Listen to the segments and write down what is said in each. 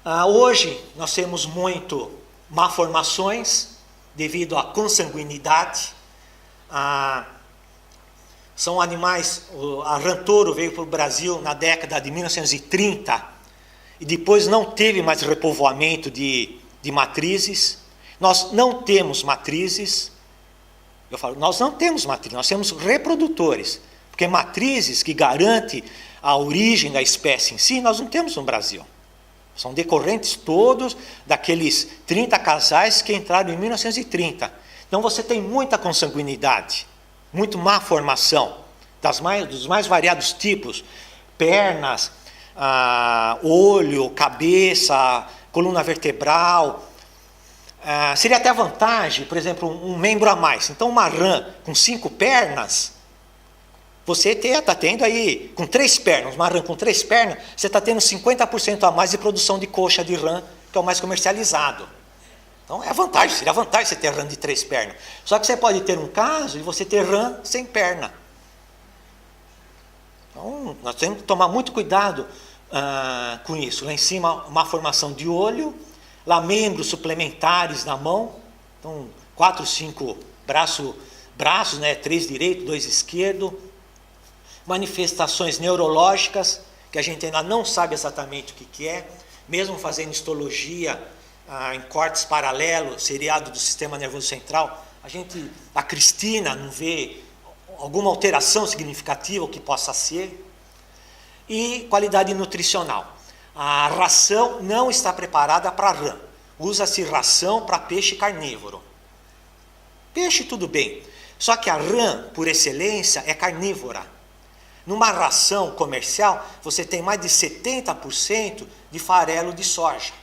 Hoje nós temos muito malformações devido à consanguinidade. São animais, a rã touro veio para o Brasil na década de 1930 e depois não teve mais repovoamento de matrizes. Nós não temos matrizes. Eu falo, nós não temos matrizes, nós temos reprodutores, porque matrizes que garantem a origem da espécie em si, nós não temos no Brasil. São decorrentes todos daqueles 30 casais que entraram em 1930. Então você tem muita consanguinidade, muito má formação, dos mais variados tipos, pernas, olho, cabeça, coluna vertebral. Seria até vantagem, por exemplo, um membro a mais. Então uma rã com 5 pernas, você está tendo aí, com 3 pernas, uma rã com 3 pernas, você está tendo 50% a mais de produção de coxa de rã, que é o mais comercializado. Então é vantagem, seria vantagem você ter rã de 3 pernas. Só que você pode ter um caso de você ter rã sem perna. Então nós temos que tomar muito cuidado com isso. Lá em cima, uma formação de olho, lá membros suplementares na mão, então 4, 5 braços, né, 3 direito, 2 esquerdo, manifestações neurológicas, que a gente ainda não sabe exatamente o que é, mesmo fazendo histologia em cortes paralelos, seriado do sistema nervoso central, a Cristina não vê alguma alteração significativa, o que possa ser. E qualidade nutricional. A ração não está preparada para rã. Usa-se ração para peixe carnívoro. Peixe tudo bem, só que a rã, por excelência, é carnívora. Numa ração comercial, você tem mais de 70% de farelo de soja,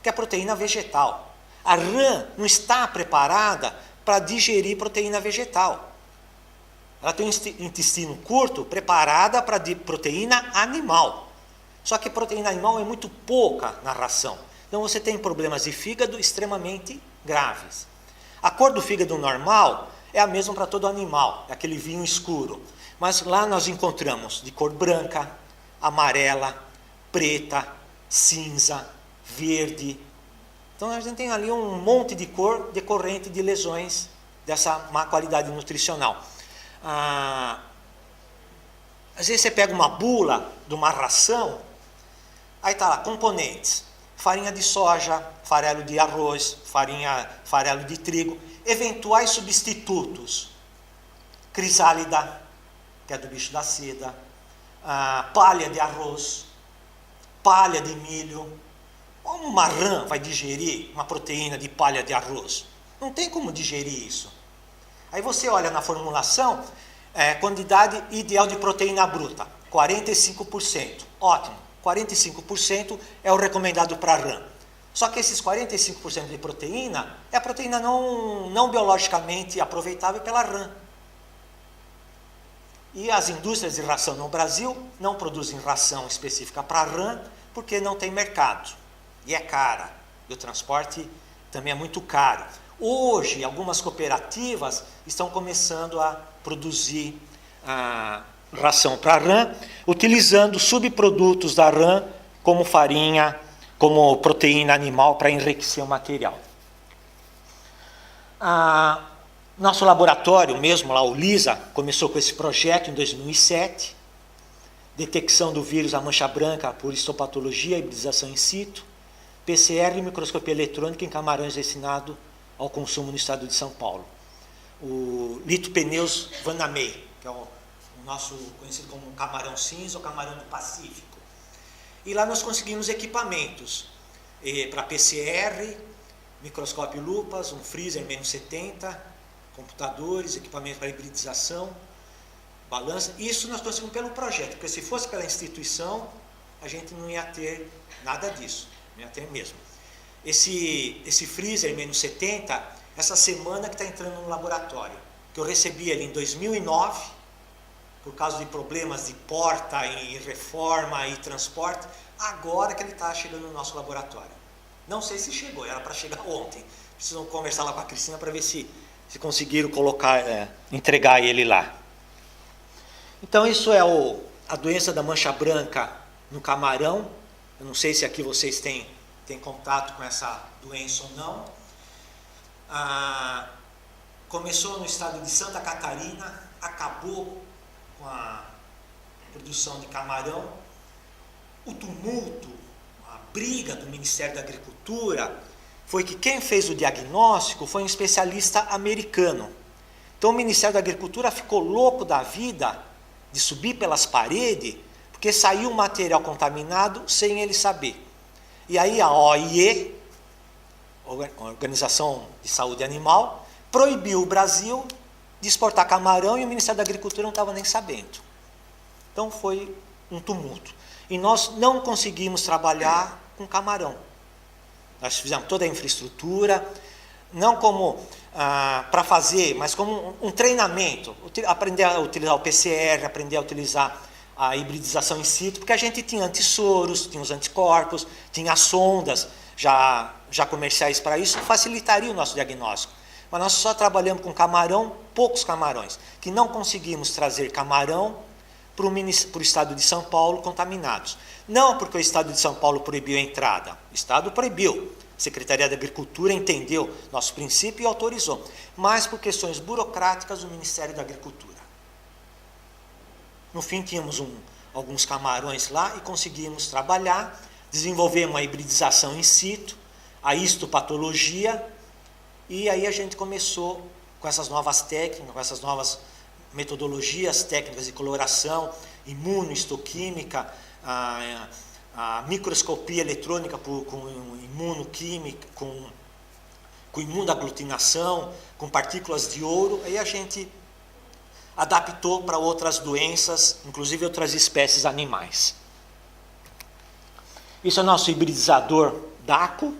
que é proteína vegetal. A rã não está preparada para digerir proteína vegetal. Ela tem um intestino curto preparada para proteína animal. Só que proteína animal é muito pouca na ração. Então você tem problemas de fígado extremamente graves. A cor do fígado normal é a mesma para todo animal, é aquele vinho escuro. Mas lá nós encontramos de cor branca, amarela, preta, cinza, verde. Então a gente tem ali um monte de cor decorrente de lesões dessa má qualidade nutricional. Às vezes você pega uma bula de uma ração, aí está lá, componentes, farinha de soja, farelo de arroz, farelo de trigo, eventuais substitutos, crisálida, que é do bicho da seda, palha de arroz, palha de milho. Como uma rã vai digerir uma proteína de palha de arroz? Não tem como digerir isso. Aí você olha na formulação, quantidade ideal de proteína bruta, 45%. Ótimo, 45% é o recomendado para rã. Só que esses 45% de proteína é a proteína não biologicamente aproveitável pela rã. E as indústrias de ração no Brasil não produzem ração específica para rã porque não tem mercado. E é cara. E o transporte também é muito caro. Hoje, algumas cooperativas estão começando a produzir ração para rã, utilizando subprodutos da rã como farinha, como proteína animal para enriquecer o material. Nosso laboratório mesmo, lá o LISA, começou com esse projeto em 2007, detecção do vírus da mancha branca por histopatologia, hibridização in situ, PCR e microscopia eletrônica em camarões destinado ao consumo no estado de São Paulo. O Lithopeneus vanamei, que é o nosso conhecido como camarão cinza ou camarão do Pacífico. E lá nós conseguimos equipamentos para PCR, microscópio lupas, um freezer -70, computadores, equipamento para hibridização, balança. Isso nós conseguimos pelo projeto, porque se fosse pela instituição, a gente não ia ter nada disso, não ia ter mesmo. Esse freezer -70, essa semana que está entrando no laboratório, que eu recebi ele em 2009, por causa de problemas de porta e reforma e transporte, agora que ele está chegando no nosso laboratório. Não sei se chegou, era para chegar ontem. Preciso conversar lá com a Cristina para ver se conseguiram entregar ele lá. Então isso é a doença da mancha branca no camarão, Eu não sei se aqui vocês têm contato com essa doença ou não. Começou no estado de Santa Catarina, acabou com a produção de camarão. O tumulto, a briga do Ministério da Agricultura, foi que quem fez o diagnóstico foi um especialista americano. Então o Ministério da Agricultura ficou louco da vida de subir pelas paredes, porque saiu material contaminado sem ele saber. E aí a OIE, Organização de Saúde Animal, proibiu o Brasil de exportar camarão e o Ministério da Agricultura não estava nem sabendo. Então foi um tumulto. E nós não conseguimos trabalhar com camarão. Nós fizemos toda a infraestrutura, não como para fazer, mas como um treinamento. Aprender a utilizar o PCR, aprender a utilizar a hibridização in situ, porque a gente tinha antissoros, tinha os anticorpos, tinha as sondas já comerciais para isso, facilitaria o nosso diagnóstico. Mas nós só trabalhamos com camarão, poucos camarões, que não conseguimos trazer camarão para o estado de São Paulo contaminados. Não porque o estado de São Paulo proibiu a entrada, o estado proibiu. A Secretaria da Agricultura entendeu nosso princípio e autorizou, mas por questões burocráticas do Ministério da Agricultura. No fim, tínhamos alguns camarões lá e conseguimos trabalhar, desenvolvemos uma hibridização in situ, a histopatologia, e aí a gente começou com essas novas técnicas, com essas novas metodologias técnicas de coloração, imunohistoquímica, a microscopia eletrônica com imunoquímica, com imunoaglutinação, com partículas de ouro, aí a gente adaptou para outras doenças, inclusive outras espécies animais. Isso é o nosso hibridizador DACO.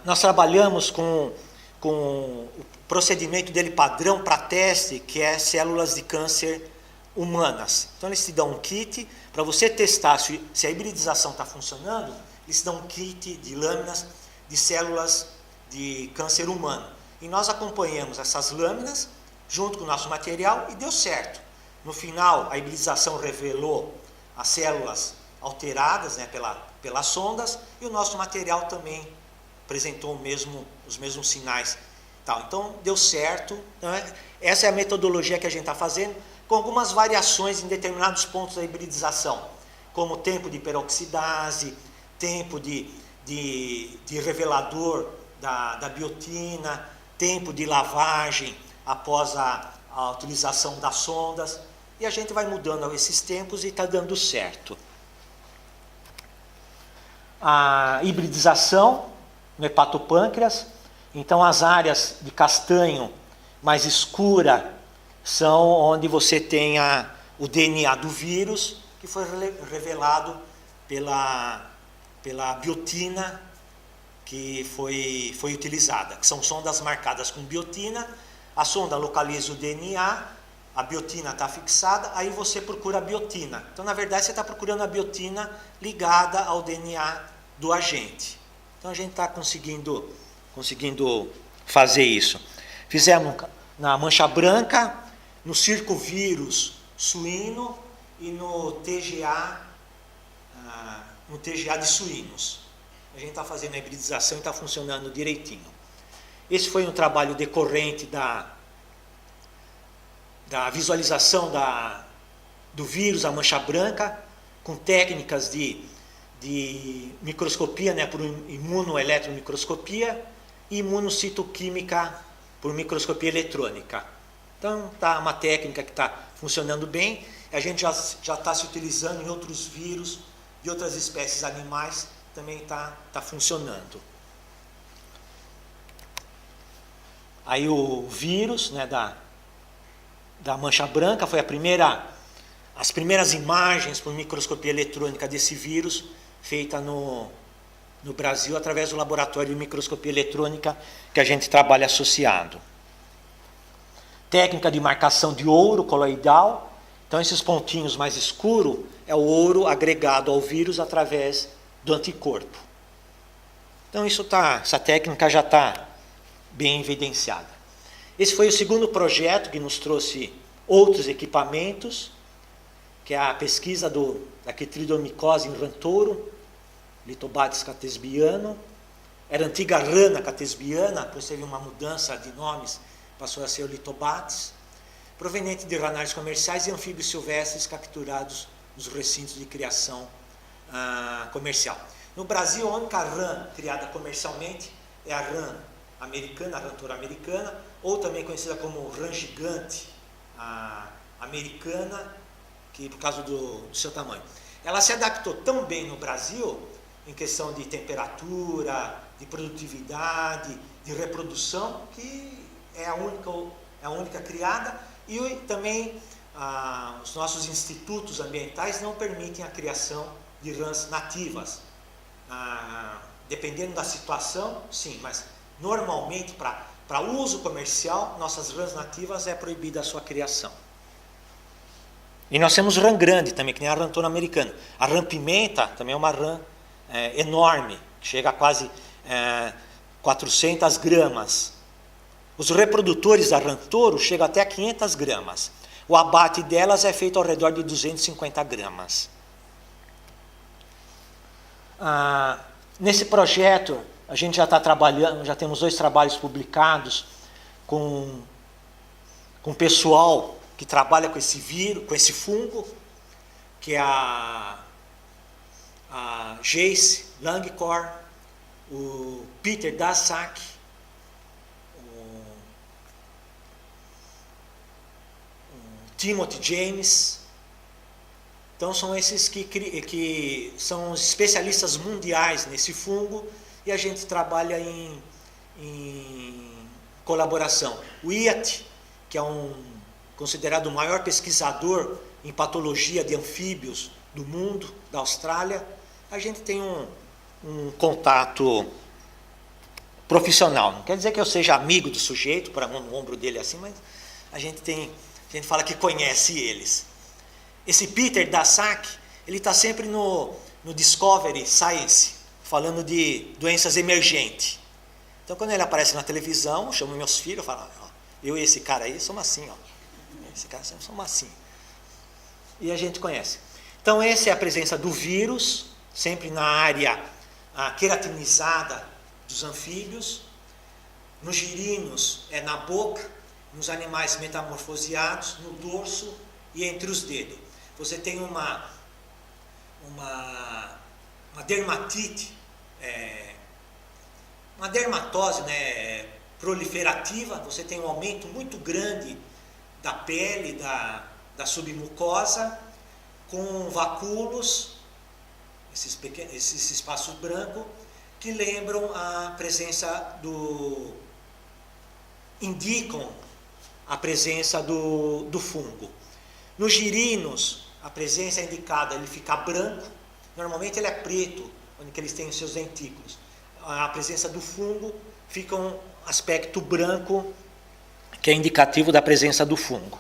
Nós trabalhamos com o procedimento dele padrão para teste, que é células de câncer humanas. Então eles te dão um kit, para você testar se a hibridização está funcionando, eles te dão um kit de lâminas de células de câncer humano. E nós acompanhamos essas lâminas junto com o nosso material e deu certo. No final, a hibridização revelou as células alteradas, né, pelas sondas, e o nosso material também apresentou os mesmos sinais. Então, deu certo. Então, essa é a metodologia que a gente está fazendo, com algumas variações em determinados pontos da hibridização, como tempo de peroxidase, tempo de revelador da biotina, tempo de lavagem após a utilização das sondas, e a gente vai mudando esses tempos e está dando certo. A hibridização no hepatopâncreas, então as áreas de castanho mais escura são onde você tem o DNA do vírus, que foi revelado pela biotina que foi utilizada, que são sondas marcadas com biotina. A sonda localiza o DNA, a biotina está fixada, aí você procura a biotina. Então, na verdade, você está procurando a biotina ligada ao DNA do agente. Então, a gente está conseguindo fazer isso. Fizemos na mancha branca, no circovírus suíno e no TGA de suínos. A gente está fazendo a hibridização e está funcionando direitinho. Esse foi um trabalho decorrente da visualização do vírus, a mancha branca, com técnicas de microscopia, né, por imunoeletromicroscopia, e imunocitoquímica por microscopia eletrônica. Então, está uma técnica que está funcionando bem. A gente já está se utilizando em outros vírus de outras espécies animais, também está funcionando. Aí o vírus, né, da mancha branca foi as primeiras imagens por microscopia eletrônica desse vírus, feita no Brasil através do laboratório de microscopia eletrônica que a gente trabalha associado. Técnica de marcação de ouro coloidal. Então esses pontinhos mais escuros é o ouro agregado ao vírus através do anticorpo. Então essa técnica já está bem evidenciada. Esse foi o segundo projeto que nos trouxe outros equipamentos, que é a pesquisa da quetridomicose em rantouro, Litobates catesbiano. Era a antiga rana catesbiana, depois teve uma mudança de nomes, passou a ser o Litobates, proveniente de ranais comerciais e anfíbios silvestres capturados nos recintos de criação comercial. No Brasil, a única rã criada comercialmente é a rã americana, a rantoura americana, ou também conhecida como rã gigante americana, que por causa do seu tamanho. Ela se adaptou tão bem no Brasil, em questão de temperatura, de produtividade, de reprodução, que é a única criada, e também os nossos institutos ambientais não permitem a criação de rãs nativas. Dependendo da situação, sim, mas normalmente para uso comercial, nossas rãs nativas é proibida a sua criação. E nós temos rã grande também, que nem a rantoura americana. A rã pimenta também é uma rã enorme, que chega a quase 400 gramas. Os reprodutores da rã touro chegam até 500 gramas. O abate delas é feito ao redor de 250 gramas. Nesse projeto, a gente já está trabalhando, já temos 2 trabalhos publicados com pessoal que trabalha com esse vírus, com esse fungo, que é a Jace Langkor, o Peter Daszak, o Timothy James. Então são esses que são os especialistas mundiais nesse fungo, e a gente trabalha em colaboração. O IAT, que é considerado o maior pesquisador em patologia de anfíbios do mundo, da Austrália, a gente tem um contato profissional. Não quer dizer que eu seja amigo do sujeito, para no ombro dele assim, mas a gente fala que conhece eles. Esse Peter Daszak, ele está sempre no Discovery Science, falando de doenças emergentes. Então, quando ele aparece na televisão, eu chamo meus filhos, eu falo, ó, eu e esse cara aí somos assim, ó. Esse cara somos assim. E a gente conhece. Então, essa é a presença do vírus, sempre na área queratinizada dos anfíbios. Nos girinos é na boca, nos animais metamorfoseados, no dorso e entre os dedos. Você tem uma dermatite, uma dermatose, né, proliferativa. Você tem um aumento muito grande da pele, da submucosa, com vacúolos, esses espaços brancos, que lembram a presença indicam a presença do fungo. Nos girinos, a presença é indicada, ele fica branco, normalmente ele é preto, onde eles têm os seus dentículos. A presença do fungo fica um aspecto branco, que é indicativo da presença do fungo.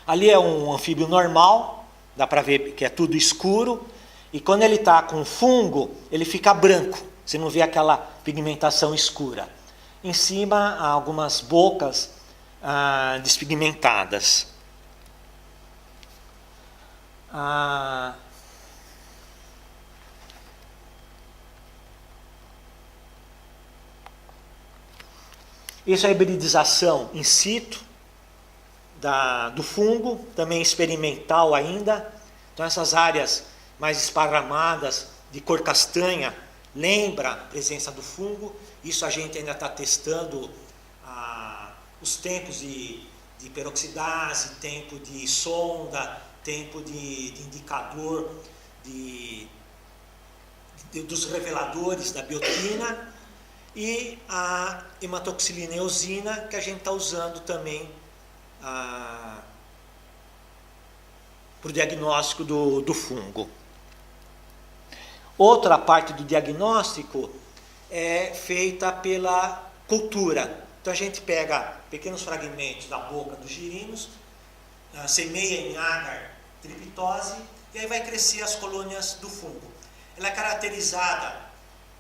Ali é um anfíbio normal, dá para ver que é tudo escuro, e quando ele está com fungo, ele fica branco, você não vê aquela pigmentação escura. Em cima, há algumas bocas despigmentadas. Isso é a hibridização in situ do fungo, também experimental ainda. Então essas áreas mais esparramadas de cor castanha lembra a presença do fungo. Isso a gente ainda está testando os tempos de peroxidase, tempo de sonda, tempo de indicador dos reveladores da biotina, e a hematoxilina eosina, que a gente está usando também para o diagnóstico do fungo. Outra parte do diagnóstico é feita pela cultura. Então a gente pega pequenos fragmentos da boca dos girinos, semeia em agar triptose, e aí vai crescer as colônias do fungo. Ela é caracterizada,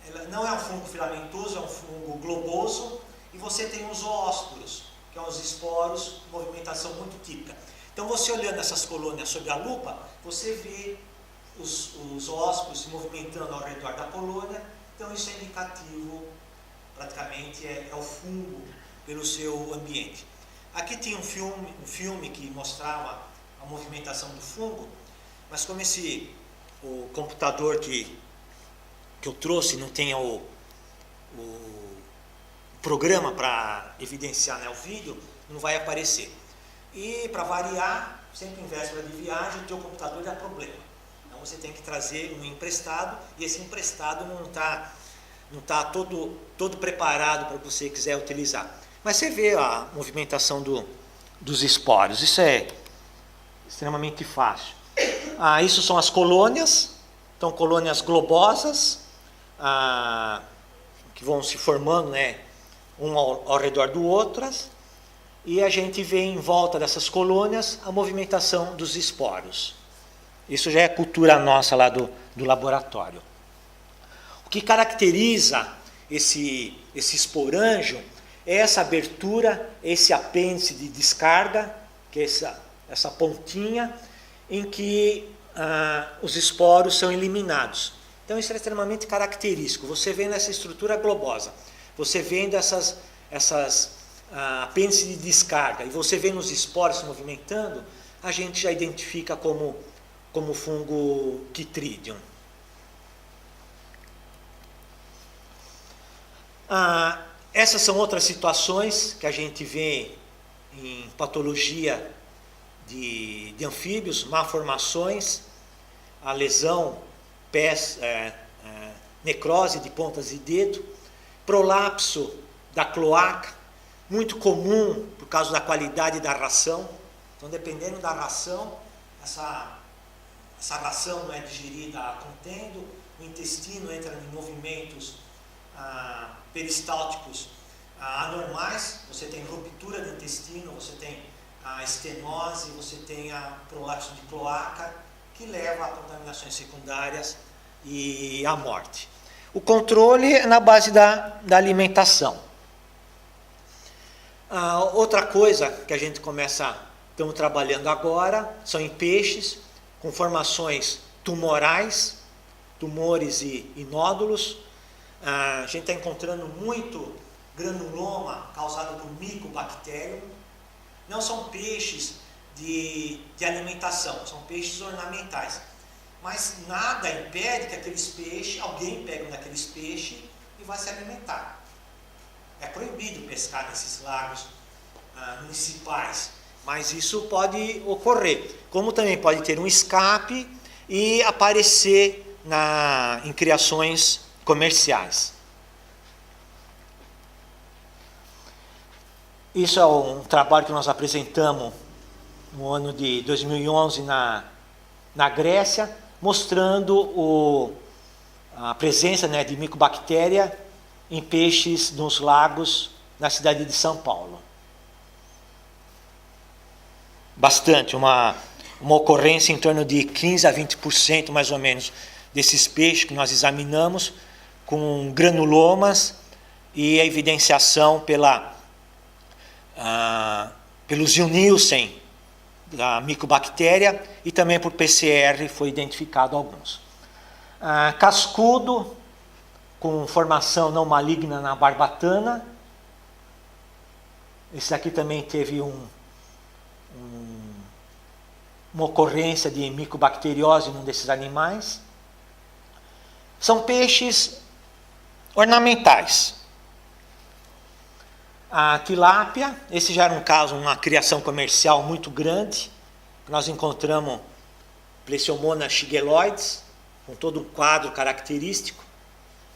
ela não é um fungo filamentoso, é um fungo globoso, e você tem os zoósporos, que são os esporos, movimentação muito típica. Então Então, você olhando essas colônias sob a lupa, você vê os hóspedes se movimentando ao redor da colônia. Então, isso é indicativo, praticamente, é o fungo pelo seu ambiente. Aqui tinha um filme que mostrava a movimentação do fungo, mas como o computador que eu trouxe não tem o programa para evidenciar, né, o vídeo, não vai aparecer. E para variar, sempre em véspera de viagem, o teu computador dá problema. Então você tem que trazer um emprestado, e esse emprestado não tá todo preparado para você quiser utilizar. Mas você vê a movimentação dos esporos, isso é extremamente fácil. Isso são as colônias, então colônias globosas, que vão se formando, né, um ao redor do outras, e a gente vê em volta dessas colônias a movimentação dos esporos. Isso já é cultura nossa lá do laboratório. O que caracteriza esse esporângio é essa abertura, esse apêndice de descarga, que é essa pontinha, em que os esporos são eliminados. Então isso é extremamente característico. Você vê nessa estrutura globosa, você vendo essas apêndices de descarga, e você vê nos esporos se movimentando, a gente já identifica como fungo Chytridium. Essas são outras situações que a gente vê em patologia de anfíbios, malformações, a lesão, necrose de pontas de dedo, prolapso da cloaca, muito comum por causa da qualidade da ração. Então, dependendo da ração, essa ração não é digerida contendo, o intestino entra em movimentos peristálticos anormais, você tem ruptura do intestino, você tem a estenose, você tem a prolapso de cloaca, que leva a contaminações secundárias e à morte. O controle é na base da alimentação. Outra coisa que a gente estamos trabalhando agora, são em peixes com formações tumorais, tumores e nódulos. A gente está encontrando muito granuloma causado por Mycobacterium. Não são peixes de alimentação, são peixes ornamentais. Mas nada impede que alguém pegue um daqueles peixes e vá se alimentar. É proibido pescar nesses lagos municipais, mas isso pode ocorrer. Como também pode ter um escape e aparecer em criações comerciais. Isso é um trabalho que nós apresentamos no ano de 2011 na Grécia, mostrando a presença, né, de micobactéria em peixes nos lagos na cidade de São Paulo. Bastante, uma ocorrência em torno de 15 a 20% mais ou menos desses peixes que nós examinamos, com granulomas, e a evidenciação pelos Ioh-Nielsen da micobactéria, e também por PCR foi identificado alguns. Cascudo, com formação não maligna na barbatana. Esse aqui também teve uma ocorrência de micobacteriose num desses animais. São peixes ornamentais. A tilápia, esse já era um caso, uma criação comercial muito grande. Nós encontramos Plesiomonas shigeloides, com todo um quadro característico,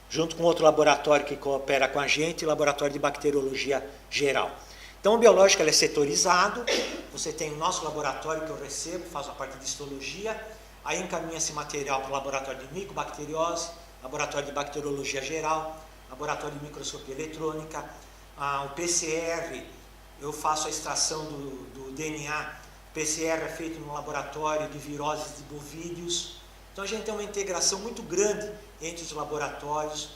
junto com outro laboratório que coopera com a gente, o Laboratório de Bacteriologia Geral. Então, o biológico é setorizado, você tem o nosso laboratório que eu recebo, faço a parte de histologia, aí encaminha-se material para o laboratório de micobacteriose, laboratório de bacteriologia geral, laboratório de microscopia eletrônica, o PCR, eu faço a extração do DNA, o PCR é feito no laboratório de viroses de bovídeos. Então a gente tem uma integração muito grande entre os laboratórios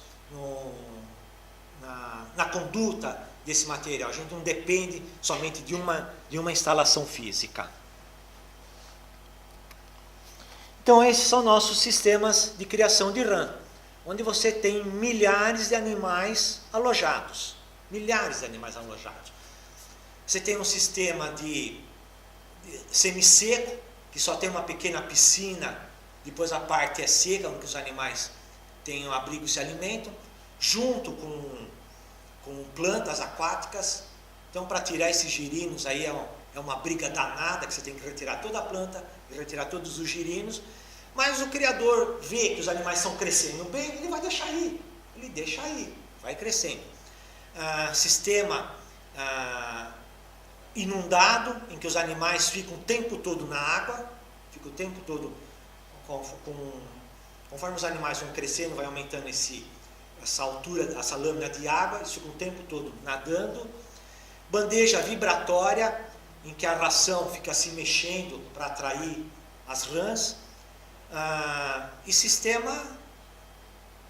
na conduta desse material. A gente não depende somente de uma instalação física. Então esses são nossos sistemas de criação de rã, onde você tem milhares de animais alojados. Milhares de animais alojados. Você tem um sistema de semisseco, que só tem uma pequena piscina, depois a parte é seca, onde os animais têm um abrigo e se alimentam, junto com plantas aquáticas. Então, para tirar esses girinos aí é uma briga danada, que você tem que retirar toda a planta e retirar todos os girinos. Mas o criador vê que os animais estão crescendo bem, ele vai deixar ir. Ele deixa ir, vai crescendo. Sistema inundado, em que os animais ficam o tempo todo na água, ficam o tempo todo, conforme os animais vão crescendo, vai aumentando essa altura, essa lâmina de água, eles ficam o tempo todo nadando. Bandeja vibratória, em que a ração fica se mexendo para atrair as rãs. E sistema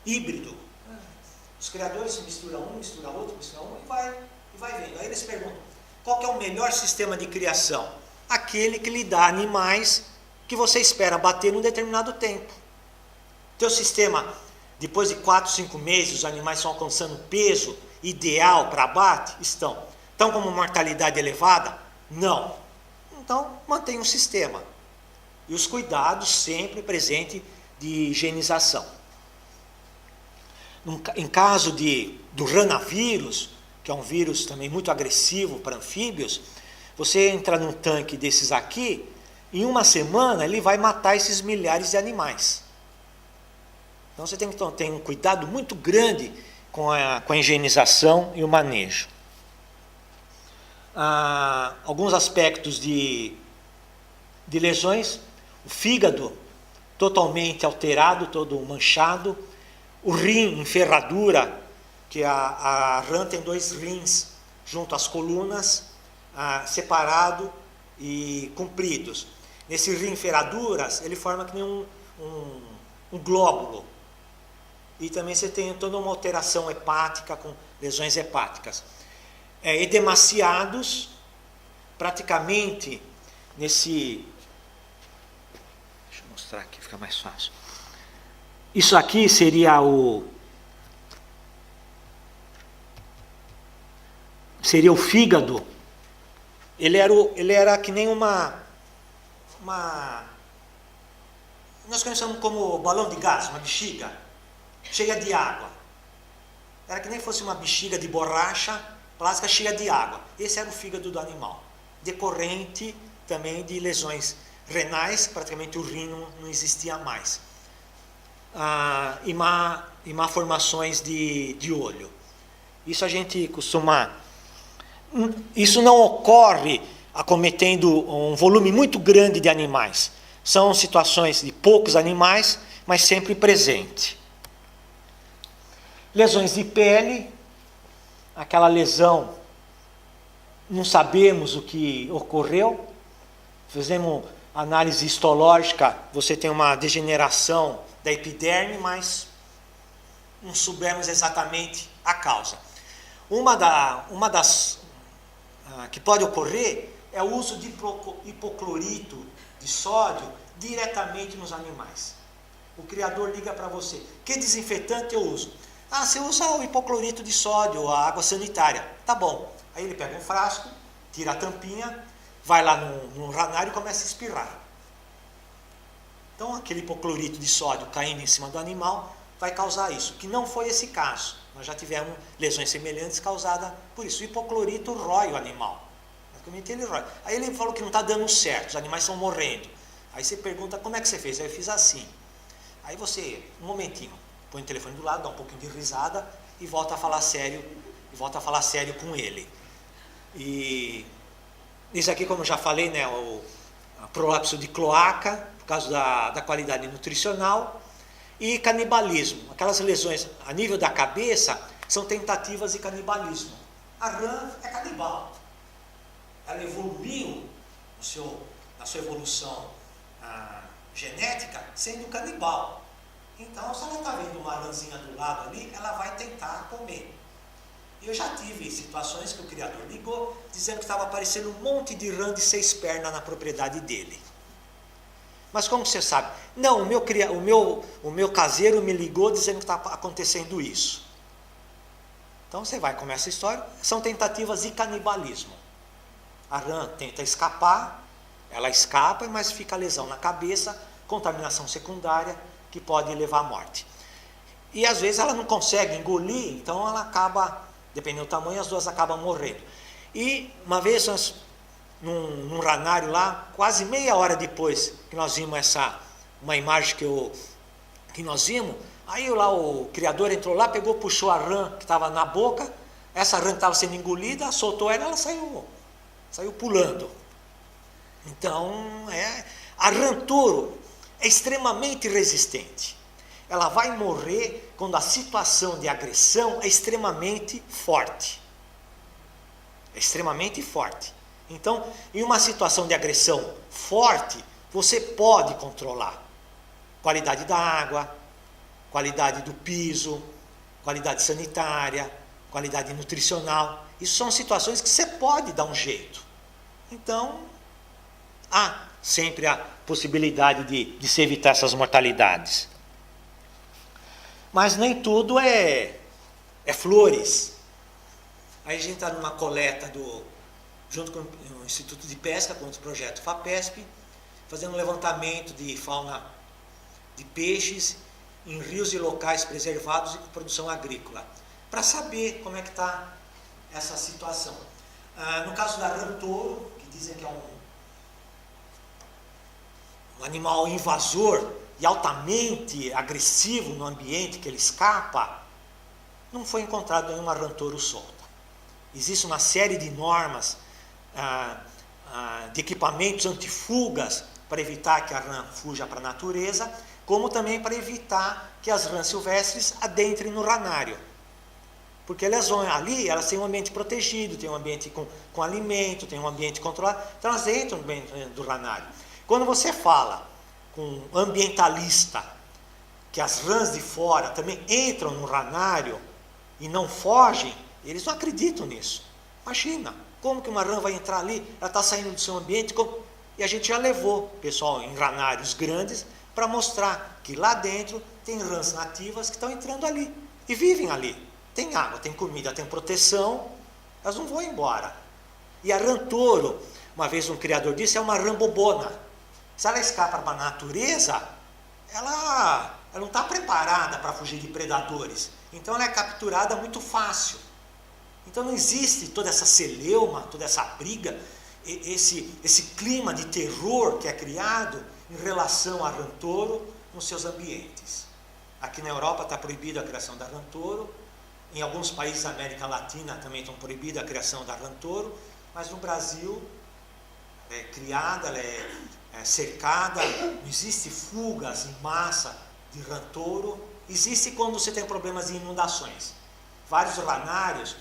híbrido. Os criadores misturam um, mistura outro, mistura um e vai vendo. Aí eles perguntam, qual que é o melhor sistema de criação? Aquele que lhe dá animais que você espera bater num determinado tempo. Teu sistema, depois de 4, 5 meses, os animais estão alcançando peso ideal para abate? Estão com uma mortalidade elevada? Não. Então, mantenha um sistema. E os cuidados sempre presentes de higienização. Em caso do ranavírus, que é um vírus também muito agressivo para anfíbios, você entra num tanque desses aqui, em uma semana ele vai matar esses milhares de animais. Então você tem que ter um cuidado muito grande com a higienização e o manejo. Alguns aspectos de lesões: o fígado totalmente alterado, todo manchado, o rim em ferradura, que a rã tem 2 rins junto às colunas, separado e compridos. Nesse rim em ferraduras, ele forma que nem um glóbulo. E também você tem toda uma alteração hepática, com lesões hepáticas. Edemaciados, praticamente nesse... Deixa eu mostrar aqui, fica mais fácil. Isso aqui seria o fígado. Ele era que nem uma nós conhecemos como balão de gás, uma bexiga cheia de água. Era que nem fosse uma bexiga de borracha plástica cheia de água. Esse era o fígado do animal, decorrente também de lesões renais. Praticamente o rim não existia mais. E malformações de olho. Isso a gente costuma... Isso não ocorre acometendo um volume muito grande de animais. São situações de poucos animais, mas sempre presente. Lesões de pele, aquela lesão, não sabemos o que ocorreu. Fizemos análise histológica, você tem uma degeneração da epiderme, mas não soubemos exatamente a causa. Uma das que pode ocorrer é o uso de hipoclorito de sódio diretamente nos animais. O criador liga para você: que desinfetante eu uso? Você usa o hipoclorito de sódio, a água sanitária. Tá bom. Aí ele pega um frasco, tira a tampinha, vai lá no ranário e começa a espirrar. Então aquele hipoclorito de sódio caindo em cima do animal vai causar isso, que não foi esse caso. Nós já tivemos lesões semelhantes causadas por isso. O hipoclorito rói o animal. Basicamente ele rói. Aí ele falou que não está dando certo, os animais estão morrendo. Aí você pergunta, como é que você fez? Aí eu fiz assim. Aí você, um momentinho, põe o telefone do lado, dá um pouquinho de risada e volta a falar sério, com ele. E isso aqui, como eu já falei, né, o prolapso de cloaca, por causa da qualidade nutricional. E canibalismo, aquelas lesões a nível da cabeça, são tentativas de canibalismo. A rã é canibal. Ela evoluiu na sua evolução genética sendo canibal. Então, se ela está vendo uma rãzinha do lado ali, ela vai tentar comer. Eu já tive situações que o criador ligou, dizendo que estava aparecendo um monte de rã de 6 pernas na propriedade dele. Mas como você sabe? Não, o meu caseiro me ligou dizendo que está acontecendo isso. Então você vai, começa a história, são tentativas de canibalismo. A rã tenta escapar, ela escapa, mas fica lesão na cabeça, contaminação secundária, que pode levar à morte. E às vezes ela não consegue engolir, então ela acaba, dependendo do tamanho, as duas acabam morrendo. E uma vez nós, num ranário lá, quase meia hora depois que nós vimos uma imagem que nós vimos, aí lá o criador entrou lá, pegou, puxou a rã que estava na boca, essa rã que estava sendo engolida, soltou ela saiu pulando. Então, a rã touro é extremamente resistente. Ela vai morrer quando a situação de agressão é extremamente forte. É extremamente forte. Então, em uma situação de agressão forte, você pode controlar qualidade da água, qualidade do piso, qualidade sanitária, qualidade nutricional. Isso são situações que você pode dar um jeito. Então, há sempre a possibilidade de se evitar essas mortalidades. Mas nem tudo é flores. Aí a gente está numa coleta junto com o Instituto de Pesca, com o projeto FAPESP, fazendo um levantamento de fauna de peixes em rios e locais preservados e com produção agrícola, para saber como é que está essa situação. No caso da rã touro, que dizem que é um animal invasor e altamente agressivo no ambiente que ele escapa, não foi encontrado nenhuma rã touro solta. Existe uma série de normas, de equipamentos antifugas para evitar que a rã fuja para a natureza, como também para evitar que as rãs silvestres adentrem no ranário. Porque elas vão ali, elas têm um ambiente protegido, têm um ambiente com alimento, têm um ambiente controlado, então elas entram dentro do ranário. Quando você fala com um ambientalista que as rãs de fora também entram no ranário e não fogem, eles não acreditam nisso. Imagina, como que uma rã vai entrar ali, ela está saindo do seu ambiente, e a gente já levou pessoal em ranários grandes para mostrar que lá dentro tem rãs nativas que estão entrando ali e vivem ali. Tem água, tem comida, tem proteção, elas não vão embora. E a rã touro, uma vez um criador disse, é uma rã bobona. Se ela escapa para a natureza, ela não está preparada para fugir de predadores. Então ela é capturada muito fácil. Então não existe toda essa celeuma, toda essa briga, esse clima de terror que é criado em relação à rã touro nos seus ambientes. Aqui na Europa está proibida a criação da rã touro. Em alguns países da América Latina também estão proibida a criação da rã touro, mas no Brasil é criada, ela é cercada, não existe fugas em massa de rã touro, existe quando você tem problemas de inundações. Vários ranários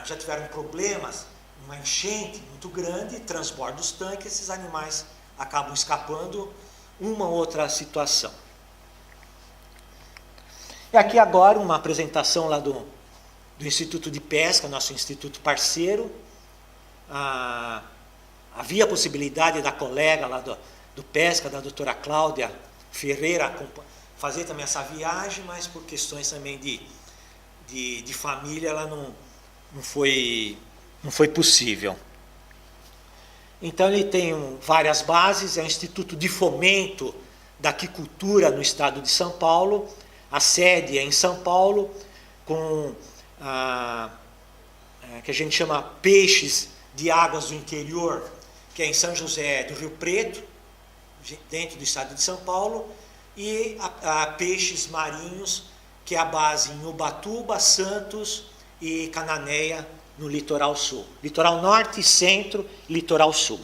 já tiveram problemas, uma enchente muito grande, transborda os tanques, esses animais acabam escapando, uma ou outra situação. E aqui agora uma apresentação lá do Instituto de Pesca, nosso instituto parceiro. Havia a possibilidade da colega lá do Pesca, da doutora Cláudia Ferreira, fazer também essa viagem, mas por questões também de família ela não foi possível. Então ele tem várias bases, é um instituto de fomento da aquicultura no estado de São Paulo. A sede é em São Paulo, com que a gente chama peixes de águas do interior, que é em São José do Rio Preto, dentro do estado de São Paulo, e a peixes marinhos, que é a base em Ubatuba, Santos e Cananéia, no litoral sul. Litoral norte, centro, litoral sul.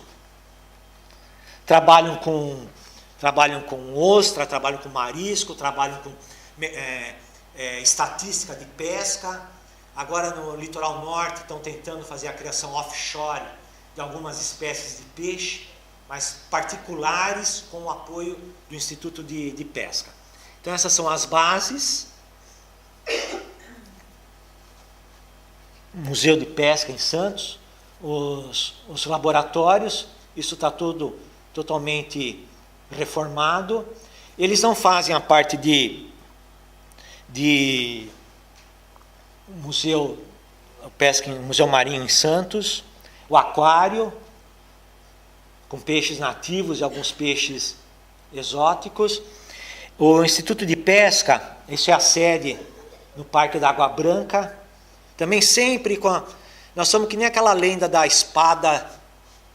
Trabalham com ostra, trabalham com marisco, trabalham com estatística de pesca. Agora no litoral norte estão tentando fazer a criação offshore de algumas espécies de peixe, mas particulares, com o apoio do Instituto de Pesca. Então essas são as bases. Museu de Pesca em Santos, os laboratórios, isso está tudo totalmente reformado. Eles não fazem a parte de museu, pesca em Museu Marinho em Santos, o aquário, com peixes nativos e alguns peixes exóticos. O Instituto de Pesca, isso é a sede no Parque da Água Branca, também sempre com nós somos que nem aquela lenda da espada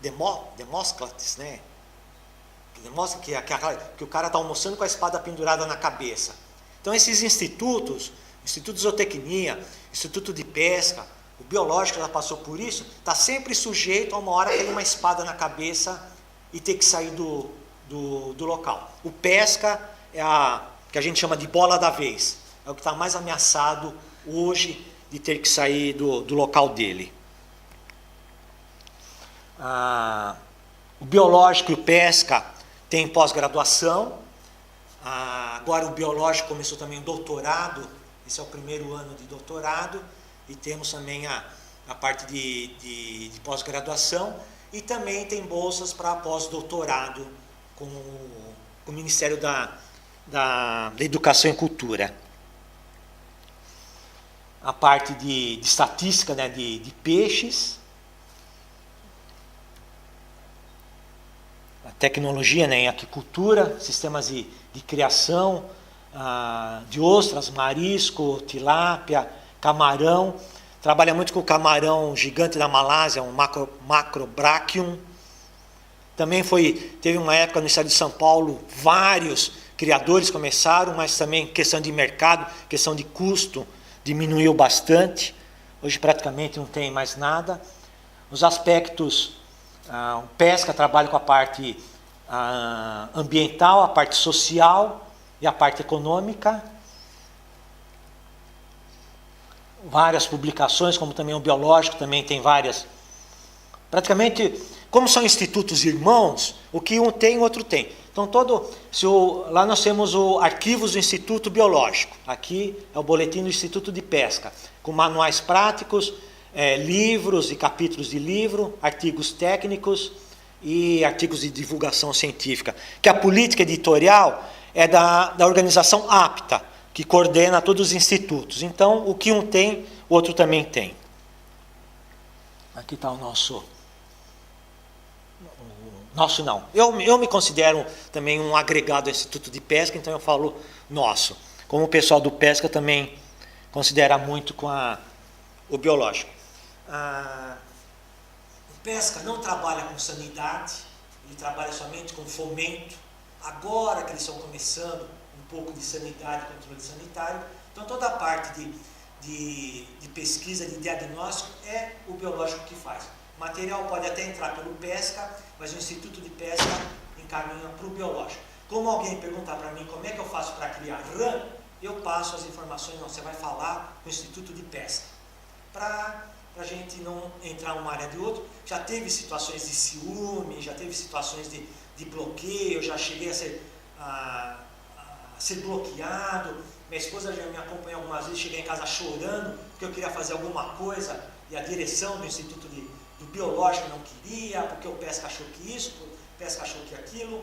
Demóstenes, né? Demonstra que o cara está almoçando com a espada pendurada na cabeça. Então esses institutos, Instituto de Zootecnia, Instituto de Pesca, o biológico já passou por isso, está sempre sujeito a uma hora ter uma espada na cabeça e ter que sair do local. O pesca é a que a gente chama de bola da vez, é o que está mais ameaçado hoje de ter que sair do local dele. O biológico e o pesca tem pós-graduação. Agora o biológico começou também o doutorado, esse é o primeiro ano de doutorado, e temos também a parte de pós-graduação, e também tem bolsas para pós-doutorado com o Ministério da Educação e Cultura. A parte de estatística, né, de peixes, a tecnologia, né, em aquicultura, sistemas de criação de ostras, marisco, tilápia, camarão. Trabalha muito com o camarão gigante da Malásia, um Macrobrachium. Também teve uma época no estado de São Paulo, vários criadores começaram, mas também questão de mercado, questão de custo, diminuiu bastante. Hoje praticamente não tem mais nada. Os aspectos, o pesca trabalha com a parte ambiental, a parte social e a parte econômica. Várias publicações, como também o biológico, também tem várias. Praticamente, como são institutos irmãos, o que um tem, o outro tem. Então, lá nós temos o arquivos do Instituto Biológico. Aqui é o boletim do Instituto de Pesca, com manuais práticos, livros e capítulos de livro, artigos técnicos e artigos de divulgação científica. Que a política editorial é da organização APTA, que coordena todos os institutos. Então, o que um tem, o outro também tem. Aqui está o nosso não. Eu me considero também um agregado ao Instituto de Pesca, então eu falo nosso. Como o pessoal do Pesca também considera muito com o biológico. O Pesca não trabalha com sanidade, ele trabalha somente com fomento. Agora que eles estão começando um pouco de sanidade, controle sanitário, então toda a parte de pesquisa, de diagnóstico, é o biológico que faz. O material pode até entrar pelo Pesca, mas o Instituto de Pesca encaminha para o biológico. Como alguém perguntar para mim como é que eu faço para criar rã, eu passo as informações, não, você vai falar com o Instituto de Pesca. Para a gente não entrar uma área de outra, já teve situações de ciúme, já teve situações de bloqueio, já cheguei a ser bloqueado. Minha esposa já me acompanhou algumas vezes, cheguei em casa chorando, porque eu queria fazer alguma coisa, e a direção do Instituto do Biológico não queria, porque o Pesca achou que isso, o Pesca achou que aquilo.